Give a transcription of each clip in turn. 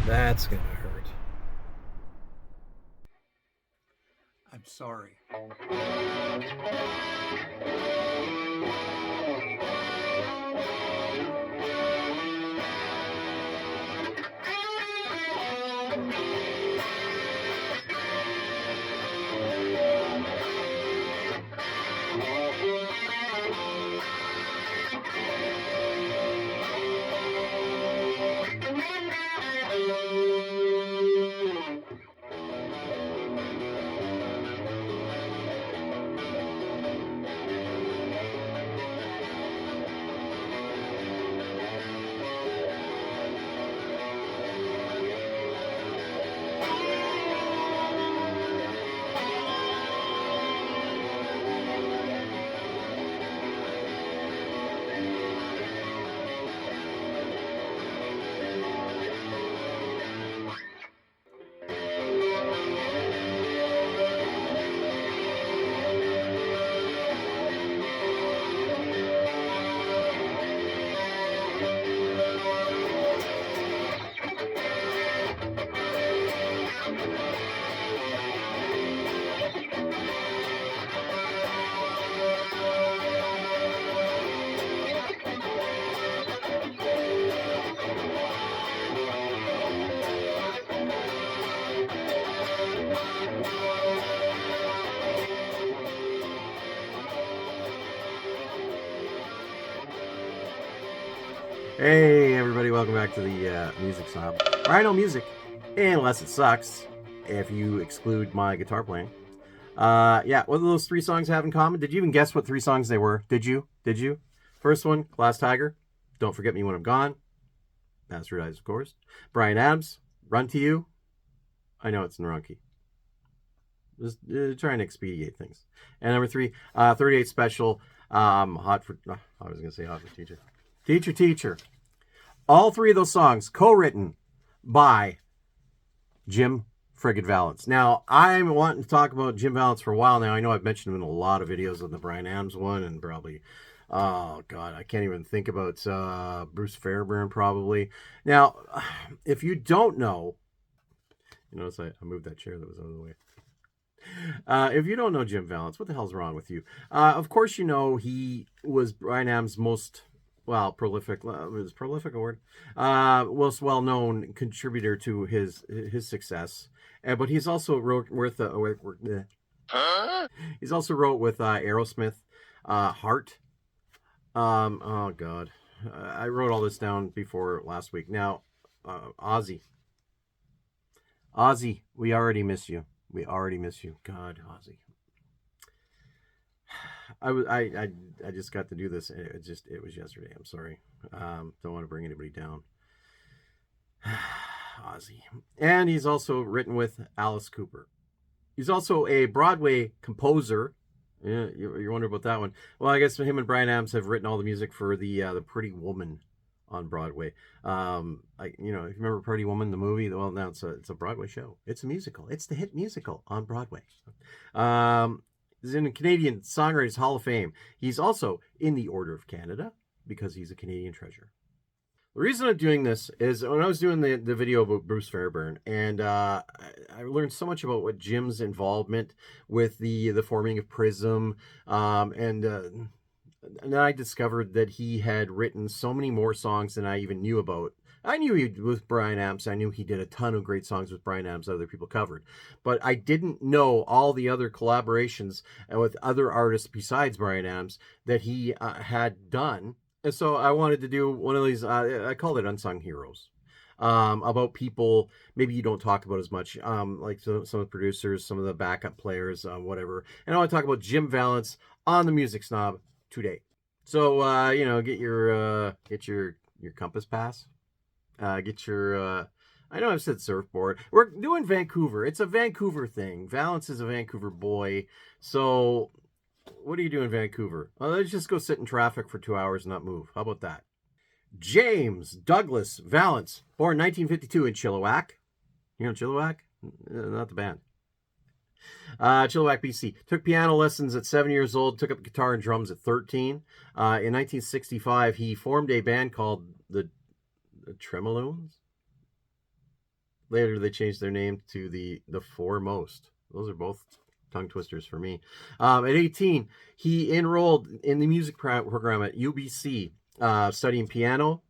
That's gonna hurt. I'm sorry. Hey, everybody, welcome back to the Music Snob. Where I know music, unless it sucks, if you exclude my guitar playing. Yeah, what do those three songs have in common? Did you even guess what three songs they were? Did you? Did you? First one, Glass Tiger, Don't Forget Me When I'm Gone. Bastardized, of course. Bryan Adams, Run to You. I know it's in the wrong key. Just trying to expedite things. And number three, 38 Special, Hot for... I was going to say Hot for Teacher. Teacher, Teacher. All three of those songs co-written by Jim friggin' Vallance. Now, I'm wanting to talk about Jim Vallance for a while now. I know I've mentioned him in a lot of videos on the Bryan Adams one, and probably, oh God, I can't even think about Bruce Fairbairn probably. Now, if you don't know, you notice I moved that chair that was out of the way. If you don't know Jim Vallance, what the hell's wrong with you? Of course, you know he was Bryan Adams' most prolific. Is prolific a word? Most well-known contributor to his success. But he's also wrote with he's also wrote with Aerosmith, Heart. Oh God, I wrote all this down before last week. Now, Ozzy, we already miss you. We already miss you. God, Ozzy. I just got to do this. It was yesterday. I'm sorry. Don't want to bring anybody down. Ozzy. And he's also written with Alice Cooper. He's also a Broadway composer. Yeah, you're wondering about that one. Well, I guess him and Bryan Adams have written all the music for the Pretty Woman on Broadway. If you remember Pretty Woman, the movie, well, now it's a Broadway show. It's a musical. It's the hit musical on Broadway. He's in the Canadian Songwriters Hall of Fame. He's also in the Order of Canada because he's a Canadian treasure. The reason I'm doing this is when I was doing the video about Bruce Fairbairn, and I learned so much about what Jim's involvement with the forming of Prism, and then I discovered that he had written so many more songs than I even knew about. I knew he with Bryan Adams. I knew he did a ton of great songs with Bryan Adams that other people covered. But I didn't know all the other collaborations with other artists besides Bryan Adams that he had done. And so I wanted to do one of these, I called it Unsung Heroes. About people maybe you don't talk about as much, like some of the producers, some of the backup players, whatever. And I want to talk about Jim Vallance on the Music Snob today. So get your compass pass. Get your I know I've said surfboard. We're doing Vancouver. It's a Vancouver thing. Vallance is a Vancouver boy. So what do you do in Vancouver? Well, let's just go sit in traffic for 2 hours and not move. How about that? James Douglas Vallance, born 1952 in Chilliwack. You know Chilliwack? Not the band. Chilliwack, BC. Took piano lessons at 7 years old. Took up guitar and drums at 13. In 1965, he formed a band called the Tremoloons. Later, they changed their name to the Foremost. Those are both tongue twisters for me. At 18, he enrolled in the music program at UBC, studying piano,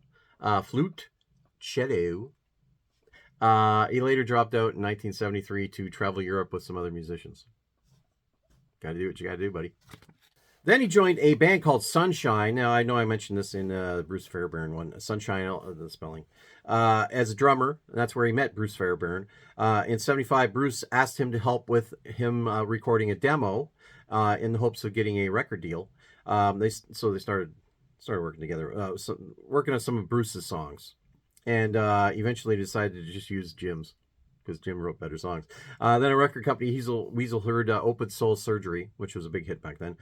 flute, cello. He later dropped out in 1973 to travel Europe with some other musicians. Got to do what you got to do, buddy. Then he joined a band called Sunshine. Now, I know I mentioned this in the Bruce Fairbairn one. Sunshine, the spelling. As a drummer, and that's where he met Bruce Fairbairn. In 75, Bruce asked him to help with him recording a demo in the hopes of getting a record deal. They started working together, working on some of Bruce's songs. And eventually decided to just use Jim's, because Jim wrote better songs. Then a record company, Weasel heard Open Soul Surgery, which was a big hit back then.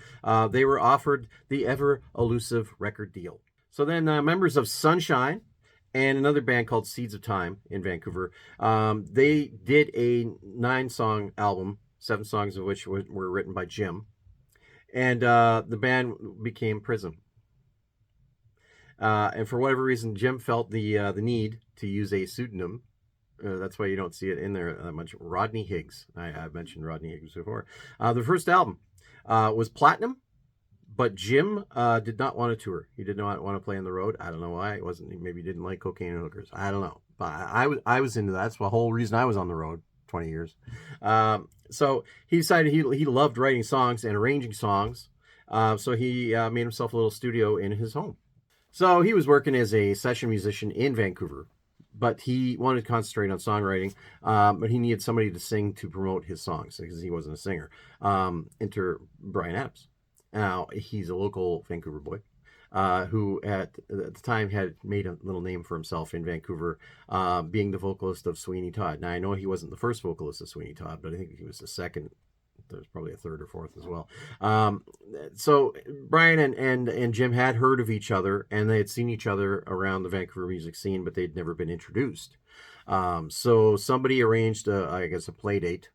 They were offered the ever-elusive record deal. So then members of Sunshine and another band called Seeds of Time in Vancouver, they did a 9-song album, 7 songs of which were written by Jim. And the band became Prism. And for whatever reason, Jim felt the need to use a pseudonym. That's why you don't see it in there that much. Rodney Higgs. I've mentioned Rodney Higgs before. The first album was platinum, but Jim did not want to tour. He did not want to play on the road. I don't know why. It wasn't. Maybe he didn't like cocaine and hookers. I don't know. But I was into that. That's the whole reason I was on the road 20 years. So he decided he loved writing songs and arranging songs. So he made himself a little studio in his home. So he was working as a session musician in Vancouver, but he wanted to concentrate on songwriting, but he needed somebody to sing to promote his songs because he wasn't a singer. Enter Bryan Adams. Now, he's a local Vancouver boy who at the time had made a little name for himself in Vancouver, being the vocalist of Sweeney Todd. Now, I know he wasn't the first vocalist of Sweeney Todd, but I think he was the second. There's probably a third or fourth as well. So Bryan and Jim had heard of each other, and they had seen each other around the Vancouver music scene, but they'd never been introduced. So somebody arranged, I guess, a play date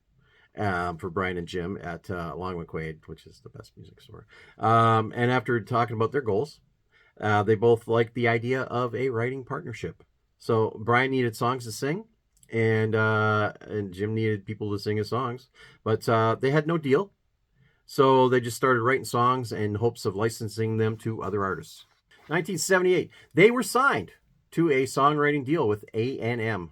for Bryan and Jim at Long McQuaid, which is the best music store. And after talking about their goals, they both liked the idea of a writing partnership. So Bryan needed songs to sing, and Jim needed people to sing his songs, but they had no deal, so they just started writing songs in hopes of licensing them to other artists. 1978, they were signed to a songwriting deal with A&M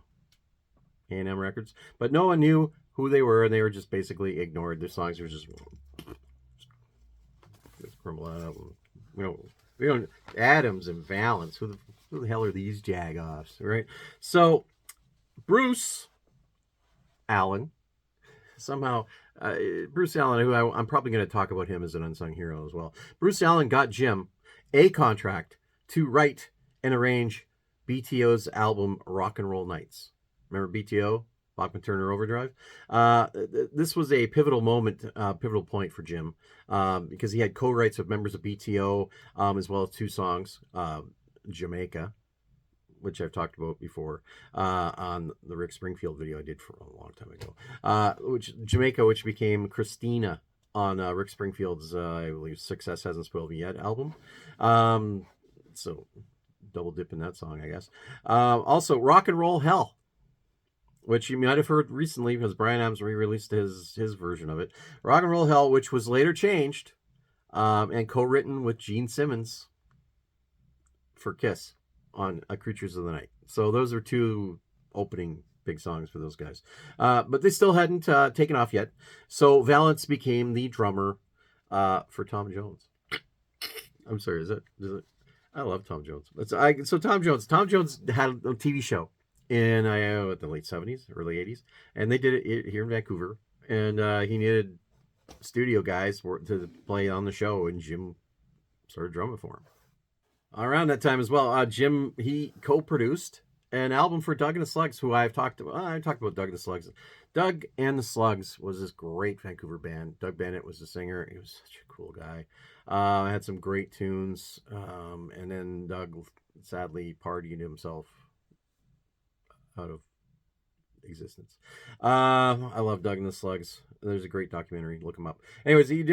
Records, but no one knew who they were, and they were just basically ignored. Their songs were just crumble out. We don't Adams and Vallance. Who the hell are these jagoffs, right? So Bruce Allen, somehow, Bruce Allen, who I'm probably going to talk about him as an unsung hero as well. Bruce Allen got Jim a contract to write and arrange BTO's album Rock and Roll Nights. Remember BTO? Bachman Turner Overdrive? This was a pivotal point for Jim, because he had co-writes with members of BTO, as well as 2 songs, Jamaica, which I've talked about before on the Rick Springfield video I did for a long time ago. Jamaica, which became Christina on Rick Springfield's, I believe, Success Hasn't Spoiled Me Yet album. So double dip in that song, I guess. Also, Rock and Roll Hell, which you might have heard recently because Bryan Adams re-released his version of it. Rock and Roll Hell, which was later changed and co-written with Gene Simmons for Kiss on Creatures of the Night. So those are 2 opening big songs for those guys. But they still hadn't taken off yet. So Vallance became the drummer for Tom Jones. I'm sorry, is it? I love Tom Jones. Tom Jones had a TV show in the late 70s, early 80s, and they did it here in Vancouver. And he needed studio guys to play on the show, and Jim started drumming for him. Around that time as well, Jim, he co-produced an album for Doug and the Slugs, who I've talked about. I talked about Doug and the Slugs. Doug and the Slugs was this great Vancouver band. Doug Bennett was the singer. He was such a cool guy. Had some great tunes. And then Doug sadly partied himself out of existence. I love Doug and the Slugs. There's a great documentary. Look him up. Anyways, he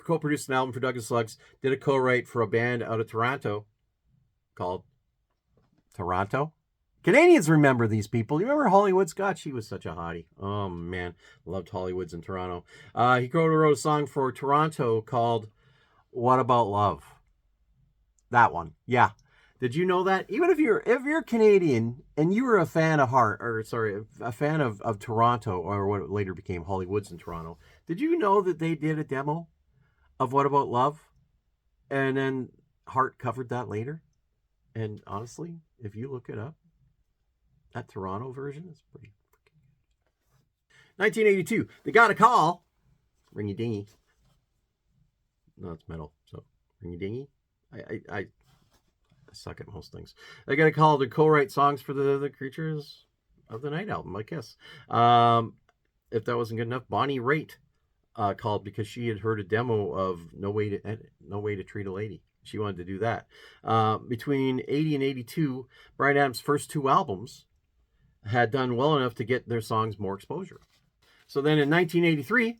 co-produced an album for Doug and the Slugs. Did a co-write for a band out of Toronto called Toronto. Canadians remember these people. You remember Hollywood Scott? She was such a hottie. Oh, man. Loved Hollywoods in Toronto. He wrote a song for Toronto called What About Love? That one. Yeah. Did you know that? Even if you're Canadian and you were a fan of a fan of Toronto, or what later became Hollywoods in Toronto, did you know that they did a demo of What About Love? And then Heart covered that later. And honestly, if you look it up, that Toronto version is pretty freaking good. 1982, They Got a Call. Ringy dingy. No, it's metal, so ringy dingy. I suck at most things. They got a call to co-write songs for the Creatures of the Night album, I guess. If that wasn't good enough, Bonnie Raitt called because she had heard a demo of No Way to Treat a Lady. She wanted to do that. Between 80 and 82, Bryan Adams' first two albums had done well enough to get their songs more exposure. So then in 1983,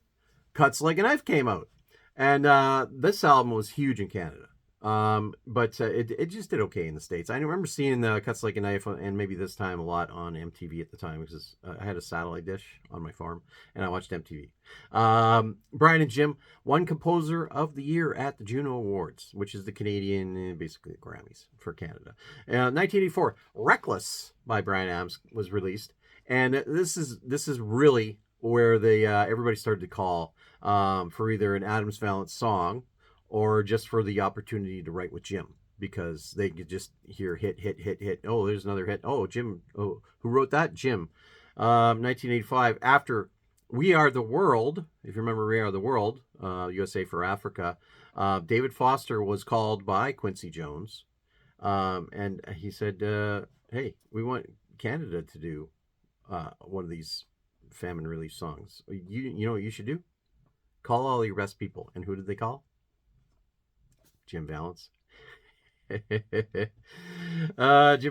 Cuts Like a Knife came out. And this album was huge in Canada. But it just did okay in the States. I remember seeing Cuts Like a Knife, and maybe this time a lot on MTV at the time, because I had a satellite dish on my farm and I watched MTV. Bryan and Jim won Composer of the Year at the Juno Awards, which is the Canadian, basically the Grammys for Canada. 1984, Reckless by Bryan Adams was released, and this is really where they everybody started to call for either an Adams Vallance song or just for the opportunity to write with Jim, because they could just hear hit. Oh, there's another hit. Oh, Jim. Oh, who wrote that? Jim. 1985, after We Are the World, if you remember We Are the World, USA for Africa, David Foster was called by Quincy Jones, and he said, hey, we want Canada to do one of these famine relief songs. You know what you should do? Call all your best people. And who did they call? Jim Vallance. Jim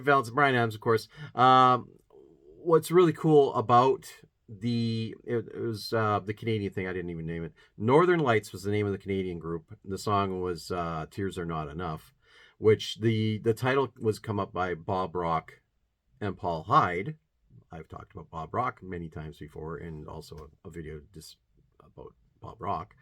Vallance and Bryan Adams, of course. What's really cool about it was the Canadian thing, I didn't even name it. Northern Lights was the name of the Canadian group. The song was Tears Are Not Enough, which the title was come up by Bob Rock and Paul Hyde. I've talked about Bob Rock many times before, and also a video just about Bob Rock.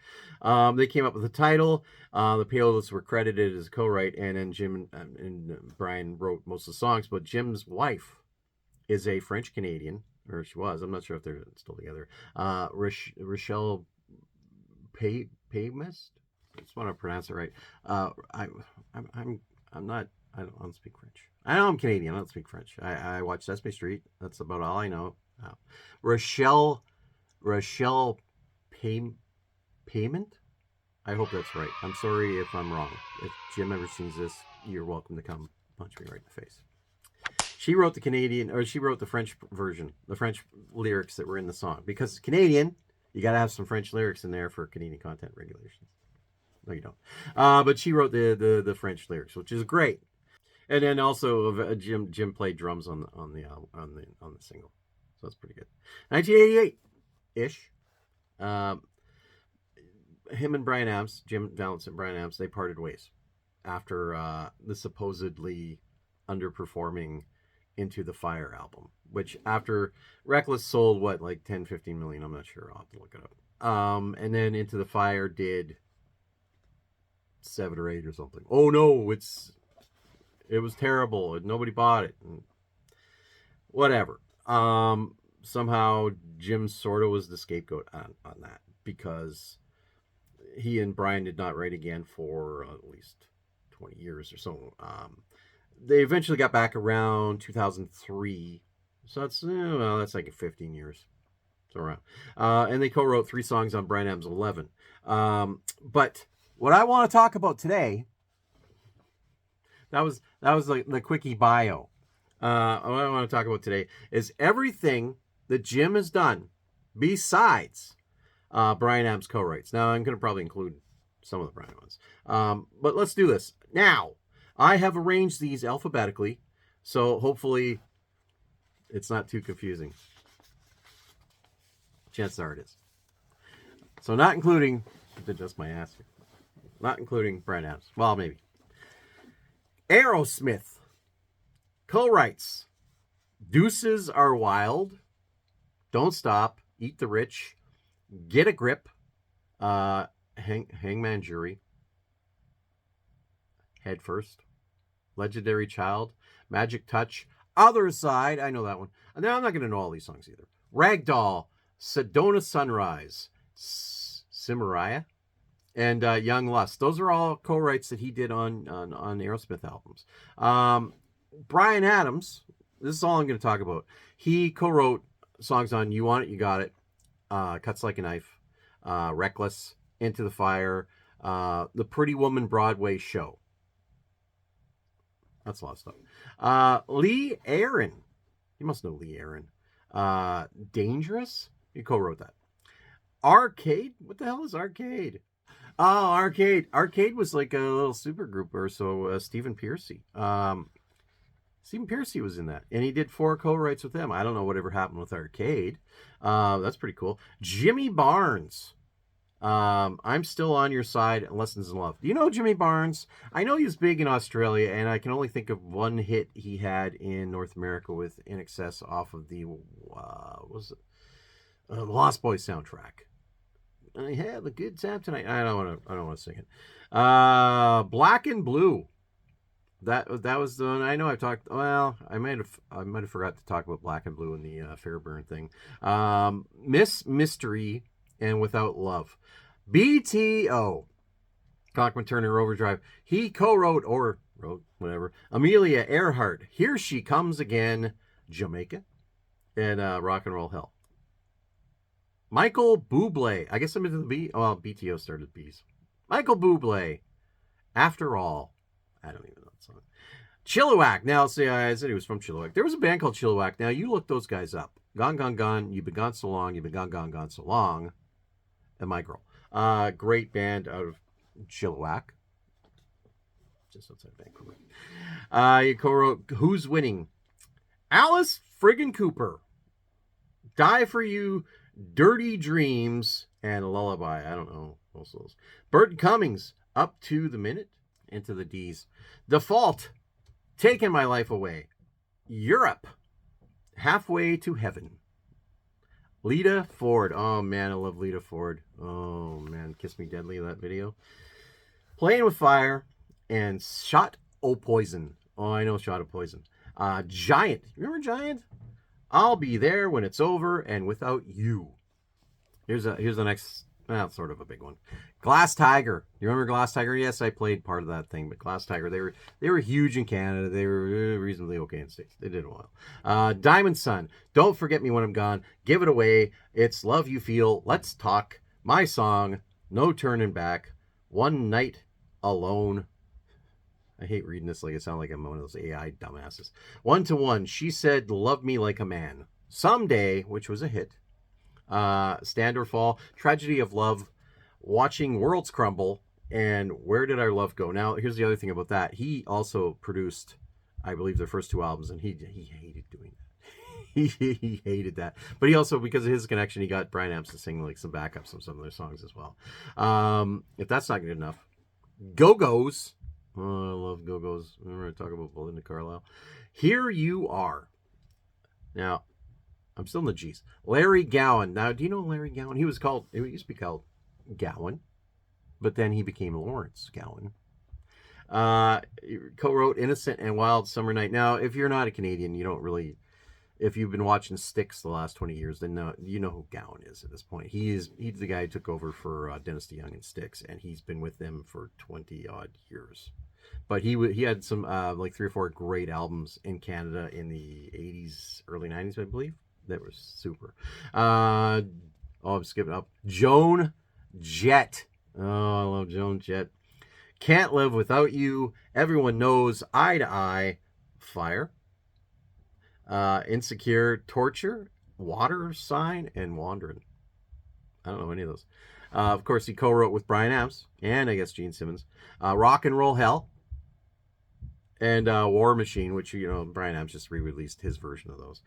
They came up with the title. The playlists were credited as co-write, and then Jim and Bryan wrote most of the songs. But Jim's wife is a French Canadian, or she was. I'm not sure if they're still together. Rochelle Paymist. I just want to pronounce it right. I'm not. I don't speak French. I know I'm Canadian. I don't speak French. I watch Sesame Street. That's about all I know. Rochelle Payment? I hope that's right. I'm sorry if I'm wrong. If Jim ever sees this, you're welcome to come punch me right in the face. She wrote the French version, the French lyrics that were in the song. Because it's Canadian, you got to have some French lyrics in there for Canadian content regulations. No, you don't. But she wrote the French lyrics, which is great. And then also Jim played drums on the single, so that's pretty good. 1988 ish. Him and Bryan Adams, Jim Vallance and Bryan Adams, they parted ways after the supposedly underperforming Into the Fire album, which after Reckless sold like 10-15 million, I'm not sure, I'll have to look it up. And then Into the Fire did 7 or 8 or something. Oh no, it was terrible. Nobody bought it. Whatever. Somehow Jim sort of was the scapegoat on that, because he and Bryan did not write again for at least 20 years or so. They eventually got back around 2003. So that's like 15 years. So around. And they co-wrote 3 songs on Bryan Adams' 11. But what I want to talk about today, that was like the quickie bio. What I want to talk about today is everything that Jim has done besides Bryan Adams co-writes. Now, I'm going to probably include some of the Bryan ones. But let's do this. Now, I have arranged these alphabetically, so hopefully it's not too confusing. Chances are it is. So not including, just my ass here, not including Bryan Adams. Well, maybe. Aerosmith co-writes Deuces Are Wild, Don't Stop, Eat the Rich, Get a Grip, Hangman Jury, Head First, Legendary Child, Magic Touch, Other Side, I know that one. Now, I'm not going to know all these songs either. Ragdoll, Sedona Sunrise, Cimmeriah, and Young Lust. Those are all co-writes that he did on Aerosmith albums. Bryan Adams, this is all I'm going to talk about. He co-wrote songs on You Want It, You Got It, Cuts Like a Knife, Reckless, Into the Fire, The Pretty Woman Broadway Show. That's a lot of stuff. Lee Aaron. You must know Lee Aaron. Dangerous? He co-wrote that. Arcade? What the hell is Arcade? Oh, Arcade. Arcade was like a little super group or so. Stephen Pearcy. Stephen Pearcy was in that. And he did 4 co-writes with them. I don't know whatever happened with Arcade. That's pretty cool. Jimmy Barnes. I'm Still on Your Side and Lessons in Love. Do you know Jimmy Barnes? I know he was big in Australia, and I can only think of one hit he had in North America with In Excess off of the Lost Boys soundtrack. I had a good time tonight. I don't want to sing it. Black and Blue. That was the one. I know I've talked. Well, I might have forgot to talk about Black and Blue in the Fairburn thing. Miss Mystery and Without Love. BTO. Cockman Turner Overdrive. He co-wrote or wrote whatever. Amelia Earhart. Here She Comes Again. Jamaica. And Rock and Roll Hell. Michael Bublé. I guess I'm into the B. Well, BTO started B's. Michael Bublé. After All. I don't even know that song. Chilliwack. Now, see, I said he was from Chilliwack. There was a band called Chilliwack. Now, you look those guys up. Gone, Gone, Gone. You've Been Gone So Long. You've Been Gone, Gone, Gone So Long. And My Girl. Great band out of Chilliwack. Just outside Vancouver. You co-wrote Who's Winning? Alice friggin' Cooper. Die For You. Dirty Dreams. And Lullaby. I don't know. Most of those. Burton Cummings. Up to the Minute. Into the D's. Default. Taking My Life Away. Europe. Halfway to Heaven. Lita Ford. Oh, man, I love Lita Ford. Oh, man, Kiss Me Deadly, that video. Playing with Fire. And Shot O' Poison. Oh, I know Shot O' Poison. Giant. Remember Giant? I'll Be There When It's Over and Without You. Here's the next, well, sort of a big one. Glass Tiger. You remember Glass Tiger? Yes, I played part of that thing, but Glass Tiger, they were huge in Canada. They were reasonably okay in States. They did a while. Diamond Sun. Don't Forget Me When I'm Gone. Give It Away. It's Love You Feel. Let's Talk. My Song. No Turning Back. One Night Alone. I hate reading this like it sounds like I'm one of those AI dumbasses. 1 to 1. She Said Love Me Like a Man. Someday, which was a hit. Stand or Fall. Tragedy of Love. Watching Worlds Crumble, and Where Did Our Love Go? Now, here's the other thing about that. He also produced, I believe, their first 2 albums, and he hated doing that. He hated that. But he also, because of his connection, he got Bryan Adams to sing like some backups on some of their songs as well. If that's not good enough, Go-Go's. Oh, I love Go-Go's. Remember I talk about Belinda Carlisle. Here You Are. Now, I'm still in the G's. Larry Gowan. Now, do you know Larry Gowan? It used to be called Gowan, but then he became Lawrence Gowan. Co-wrote Innocent and Wild Summer Night. Now, if you're not a Canadian, you don't really, if you've been watching Styx the last 20 years, then you know who Gowan is at this point. He's the guy who took over for Dennis DeYoung and Styx, and he's been with them for 20 odd years. But he had some like 3 or 4 great albums in Canada in the 80s, early 90s, I believe. That was super. I'm skipping up. Joan Jett. Oh, I love Joan Jett. Can't Live Without You. Everyone Knows. Eye to Eye. Fire. Insecure. Torture. Water Sign. And Wandering. I don't know any of those. Of course, he co-wrote with Bryan Adams and I guess Gene Simmons. Rock and Roll Hell. And War Machine, which, Bryan Adams just re-released his version of those.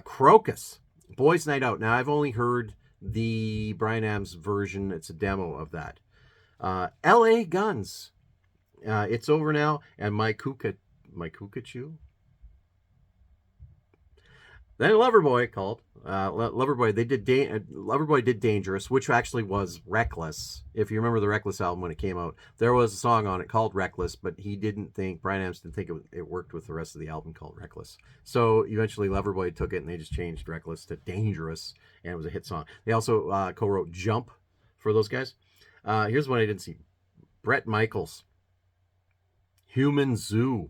Crocus. Boys Night Out. Now, I've only heard the Bryan Adams version. It's a demo of that. L.A. Guns. It's Over Now. And My Cuckoo. Then Loverboy called. Loverboy, Loverboy did Dangerous, which actually was Reckless. If you remember the Reckless album when it came out, there was a song on it called Reckless, but Bryan Adams didn't think it worked with the rest of the album called Reckless. So eventually Loverboy took it and they just changed Reckless to Dangerous, and it was a hit song. They also co-wrote Jump for those guys. Here's one I didn't see. Bret Michaels, Human Zoo.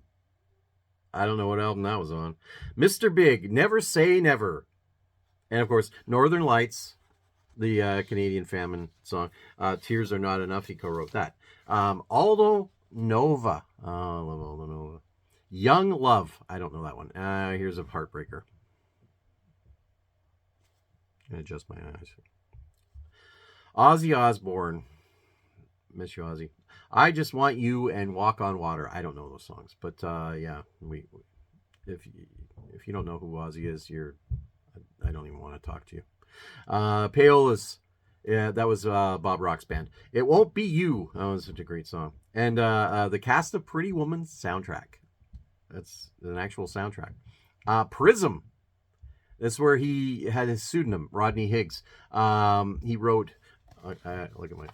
I don't know what album that was on. Mr. Big, Never Say Never. And of course, Northern Lights, the Canadian famine song. Tears Are Not Enough, he co-wrote that. Aldo Nova. Oh, I love Aldo Nova. Young Love. I don't know that one. Here's a heartbreaker. I'm going to adjust my eyes. Ozzy Osbourne. Miss you, Ozzy. I Just Want You and Walk on Water. I don't know those songs, but yeah, if you don't know who Ozzy is, I don't even want to talk to you. Paola's, yeah, that was Bob Rock's band. It Won't Be You. That was such a great song. And the Cast of Pretty Woman's soundtrack. That's an actual soundtrack. Prism. That's where he had his pseudonym, Rodney Higgs. He wrote. Look at my.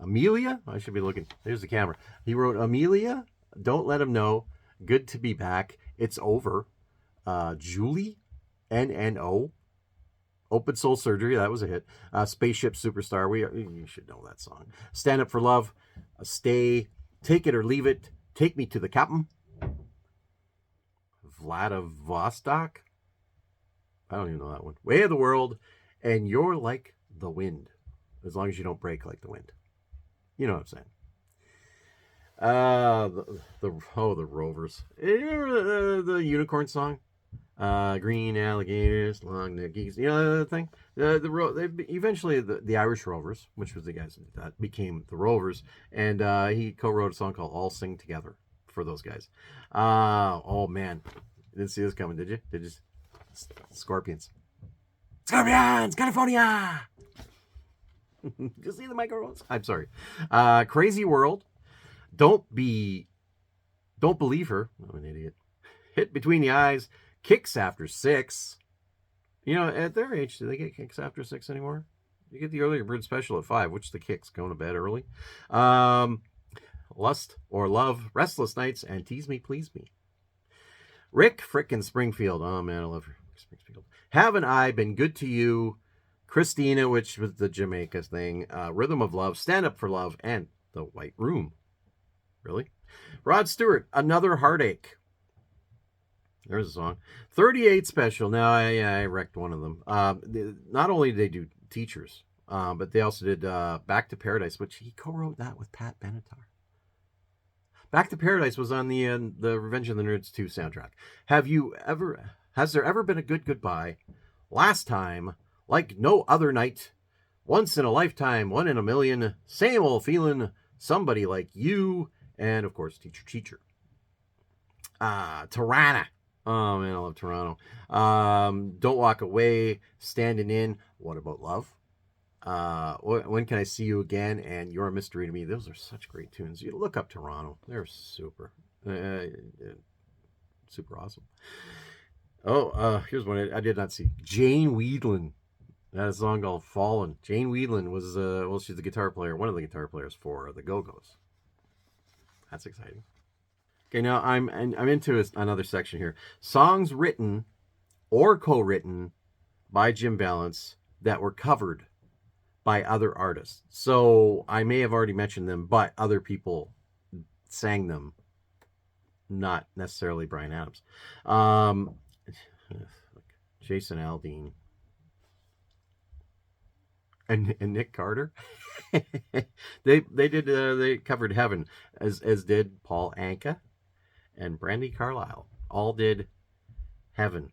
Amelia? I should be looking. There's the camera. He wrote Amelia, Don't Let Him Know, Good to Be Back, It's Over, Julie, NNO, Open Soul Surgery, that was a hit, Spaceship Superstar, you should know that song, Stand Up for Love, Stay, Take It or Leave It, Take Me to the Captain, Vladivostok, I don't even know that one, Way of the World, and You're Like the Wind, as long as you don't break like the wind. You know what I'm saying. The Rovers. The Unicorn song. Green alligators, long neck geese. You know the thing. Eventually the Irish Rovers, which was the guys that became the Rovers, and he co-wrote a song called "All Sing Together" for those guys. Oh man, you didn't see this coming, did you? Did you? Scorpions, California. You see the microphones? I'm sorry. Crazy World. Don't Believe Her. I'm an idiot. Hit Between the Eyes. Kicks After 6. You know, at their age, do they get kicks after 6 anymore? You get the earlier bird special at 5, which the kicks going to bed early. Lust or Love. Restless Nights and Tease Me, Please Me. Rick frickin' Springfield. Oh man, I love Springfield. Haven't I Been Good to You? Christina, which was the Jamaica thing, Rhythm of Love, Stand Up for Love, and The White Room. Really? Rod Stewart, Another Heartache. There's a song. 38 Special. Now, I wrecked one of them. Not only did they do Teachers, but they also did Back to Paradise, which he co-wrote that with Pat Benatar. Back to Paradise was on the Revenge of the Nerds 2 soundtrack. Has there ever been a good goodbye? Last time, like no other night, once in a lifetime, one in a million, same old feeling, somebody like you, and of course, Teacher. Tirana. Oh man, I love Toronto. Don't Walk Away, Standing In, What About Love? When Can I See You Again? And You're a Mystery to Me. Those are such great tunes. You look up Toronto. They're super. Super awesome. Here's one I did not see. Jane Weedland. That is a song called Fallen. Jane Weedland was, she's the guitar player, one of the guitar players for the Go-Go's. That's exciting. Okay, now I'm into another section here. Songs written or co-written by Jim Vallance that were covered by other artists. So I may have already mentioned them, but other people sang them, not necessarily Bryan Adams. Jason Aldean. And Nick Carter, they covered Heaven, as did Paul Anka and Brandy Carlisle. All did Heaven.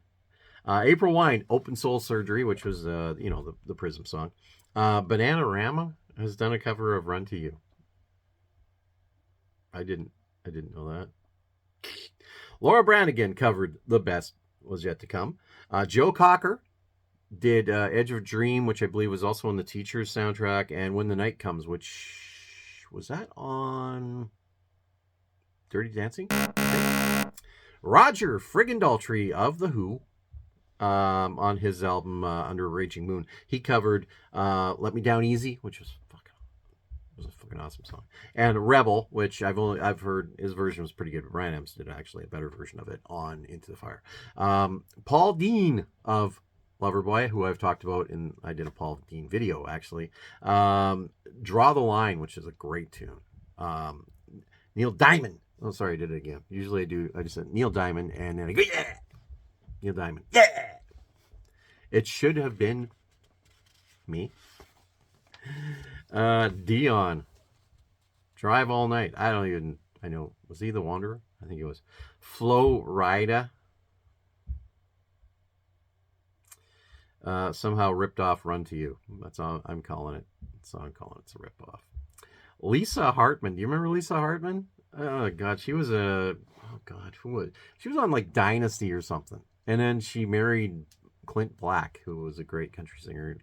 April Wine, Open Soul Surgery, which was the Prism song. Bananarama has done a cover of Run to You. I didn't know that. Laura Branigan covered The Best Was Yet to Come. Joe Cocker did Edge of a Dream, which I believe was also on the Teacher's soundtrack, and When the Night Comes, which was that on Dirty Dancing? Roger Friggin Daltrey of The Who on his album Under a Raging Moon. He covered "Let Me Down Easy," which was a fucking awesome song, and "Rebel," which I've heard his version was pretty good. But Bryan Adams did actually a better version of it on "Into the Fire." Paul Dean of Loverboy, who I've talked about, and I did a Paul Dean video actually. "Draw the Line," which is a great tune. Neil Diamond. Oh, sorry, I did it again. Usually I just said Neil Diamond, and then I go, yeah! Neil Diamond. Yeah! It should have been me. Dion. Drive All Night. I know. Was he the Wanderer? I think he was. Flo Rida. Somehow ripped off Run to You. That's all I'm calling it. That's all I'm calling it. It's a rip off. Lisa Hartman. Do you remember Lisa Hartman? Oh God, she was who was she was on like Dynasty or something, and then she married Clint Black, who was a great country singer.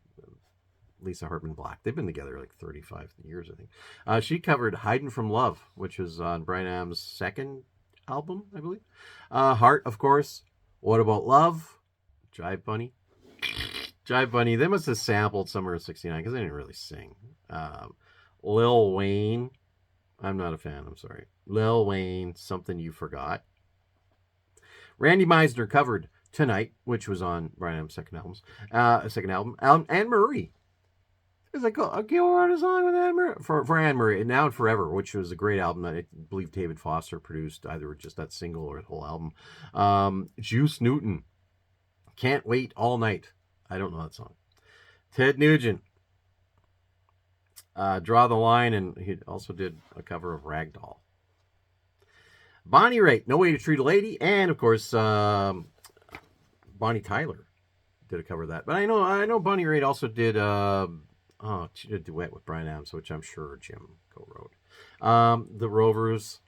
Lisa Hartman Black. They've been together like 35 years, I think. She covered "Hiding from Love," which was on Bryan Adams' second album, I believe. Heart, of course. What About Love? Jive Bunny. Jive Bunny. They must have sampled Summer of '69 because they didn't really sing. Lil Wayne. I'm not a fan. I'm sorry. Lil Wayne. Something You Forgot. Randy Meisner covered "Tonight," which was on Bryan Adams' second album. Anne Marie. It's like, okay, we'll write a song with Anne Marie for Anne Marie, and Now and Forever, which was a great album that I believe David Foster produced, either just that single or the whole album. Juice Newton. Can't Wait All Night. I don't know that song. Ted Nugent. Draw the Line, and he also did a cover of Ragdoll. Bonnie Raitt, No Way to Treat a Lady, and of course Bonnie Tyler did a cover of that. But I know Bonnie Raitt also did she did a duet with Bryan Adams, which I'm sure Jim co-wrote. The Rovers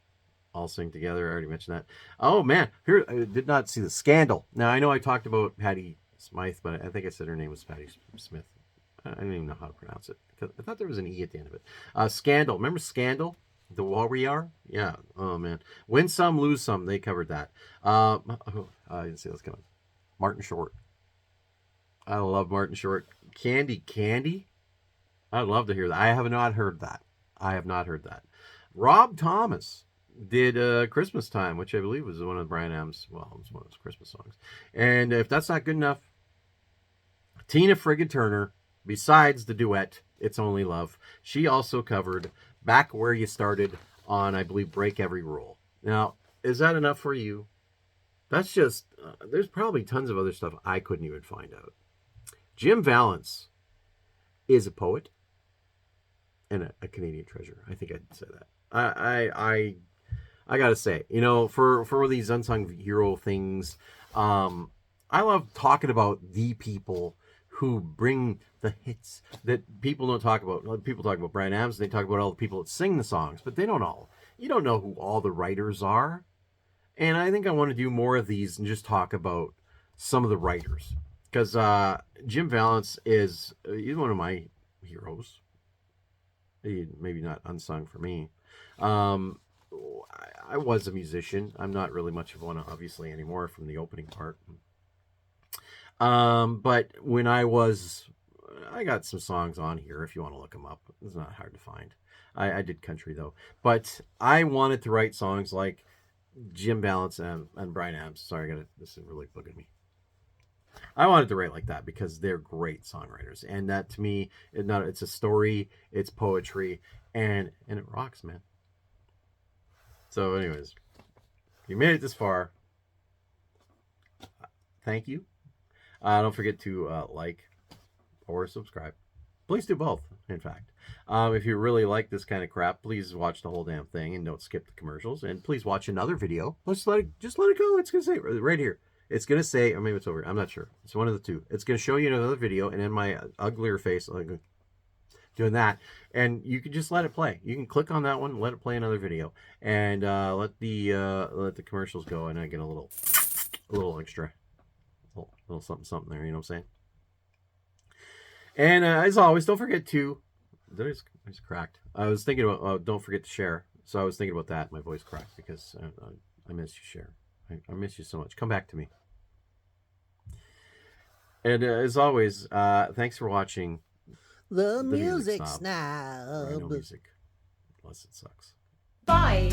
all sing together. I already mentioned that. Oh man, here I did not see the Scandal. Now I know I talked about Patti Smythe, but I think I said her name was Patti Smith. I don't even know how to pronounce it. I thought there was an E at the end of it. Scandal. Remember Scandal? The Warrior? Yeah. Oh, man. Win Some, Lose Some. They covered that. I didn't see this coming. Martin Short. I love Martin Short. Candy? I'd love to hear that. I have not heard that. Rob Thomas did Christmas Time, which I believe was one of Bryan Adams', well, it was one of his Christmas songs. And if that's not good enough, Tina Friggin Turner, besides the duet, It's Only Love, she also covered Back Where You Started on, I believe, Break Every Rule. Now, is that enough for you? That's just, there's probably tons of other stuff I couldn't even find out. Jim Vallance is a poet and a Canadian treasure. I think I'd say that. I gotta say, for these unsung hero things, I love talking about the people who bring the hits that people don't talk about. People talk about Bryan Adams, they talk about all the people that sing the songs, but you don't know who all the writers are. And I think I want to do more of these and just talk about some of the writers. Because Jim Vallance he's one of my heroes. Maybe not unsung for me. I was a musician. I'm not really much of one, obviously, anymore from the opening part. But when I got some songs on here if you want to look them up. It's not hard to find. I did country though. But I wanted to write songs like Jim Vallance and Bryan Adams. Sorry, this is really bugging me. I wanted to write like that because they're great songwriters. And that to me, it's a story, it's poetry, and it rocks, man. So anyways, if you made it this far, thank you. Don't forget to like or subscribe. Please do both, in fact. If you really like this kind of crap, please watch the whole damn thing and don't skip the commercials. And please watch another video. Just let it go. It's going to say right here. It's going to say, or maybe it's over. I'm not sure. It's one of the two. It's going to show you another video, and then my uglier face, like doing that. And you can just let it play. You can click on that one, let it play another video, and let the commercials go, and I get a little extra, little something there. You know what I'm saying? And as always, don't forget to. There's cracked. I was thinking about. Don't forget to share. So I was thinking about that. My voice cracked because I miss you, share. I miss you so much. Come back to me. And as always, thanks for watching The The Music Music Snob. Or I know Snob. music, unless it sucks. Bye.